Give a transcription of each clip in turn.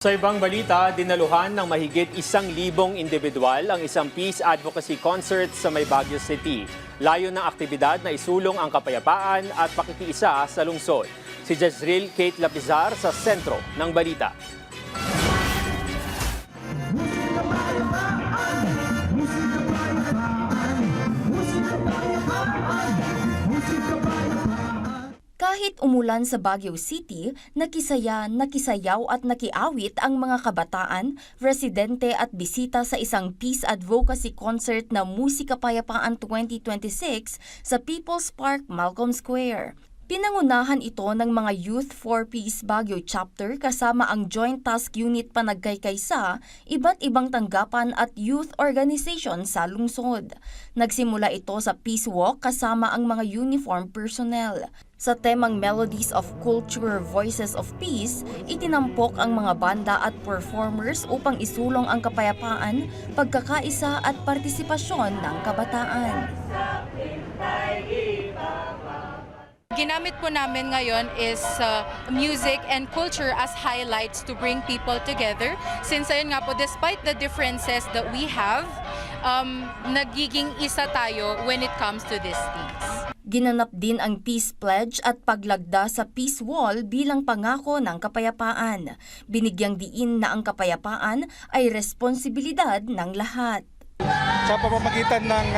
Sa ibang balita, dinaluhan ng mahigit 1,000 individual ang isang peace advocacy concert sa May Baguio City. Layo ng aktibidad na isulong ang kapayapaan at pakikiisa sa lungsod. Si Jezreel Kate Lapizar sa sentro ng balita. Kahit umulan sa Baguio City, nakisaya, nakisayaw at nakiawit ang mga kabataan, residente at bisita sa isang peace advocacy concert na Musika Payapaan 2026 sa People's Park, Malcolm Square. Pinangunahan ito ng mga Youth for Peace Baguio Chapter kasama ang Joint Task Unit Panagkaykaysa, iba't ibang tanggapan at youth organization sa lungsod. Nagsimula ito sa Peace Walk kasama ang mga uniform personnel. Sa temang Melodies of Culture, Voices of Peace, itinampok ang mga banda at performers upang isulong ang kapayapaan, pagkakaisa at partisipasyon ng kabataan. Ginamit po namin ngayon is music and culture as highlights to bring people together. Since ayun nga po, despite the differences that we have, nagiging isa tayo when it comes to these things. Ginanap din ang Peace Pledge at paglagda sa Peace Wall bilang pangako ng kapayapaan. Binigyang diin na ang kapayapaan ay responsibilidad ng lahat. Sa pamamagitan ng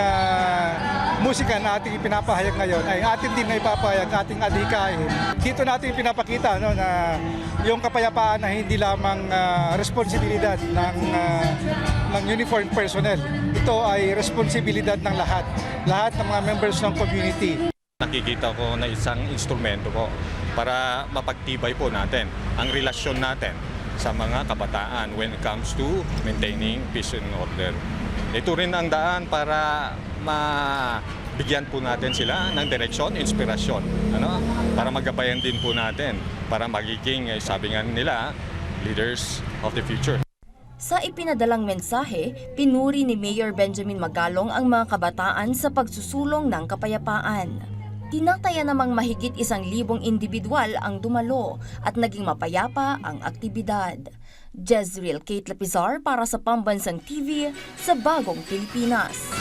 musika na ating ipinapahayag ngayon ay atin din na ipapahayag ating adhikain. Dito natin pinapakita na yung kapayapaan na hindi lamang responsibilidad ng uniformed personnel. Ito ay responsibilidad ng lahat ng mga members ng community. Nakikita ko na isang instrumento po para mapagtibay po natin ang relasyon natin sa mga kabataan when it comes to maintaining peace and order. Ito rin ang daan para mabigyan po natin sila ng direksyon, inspirasyon, para magabayan din po natin, para magiging, sabi nga nila, leaders of the future. Sa ipinadalang mensahe, pinuri ni Mayor Benjamin Magalong ang mga kabataan sa pagsusulong ng kapayapaan. Tinataya namang mahigit 1,000 individual ang dumalo at naging mapayapa ang aktibidad. Jezreel Kate Lapizar para sa Pambansang TV sa Bagong Pilipinas.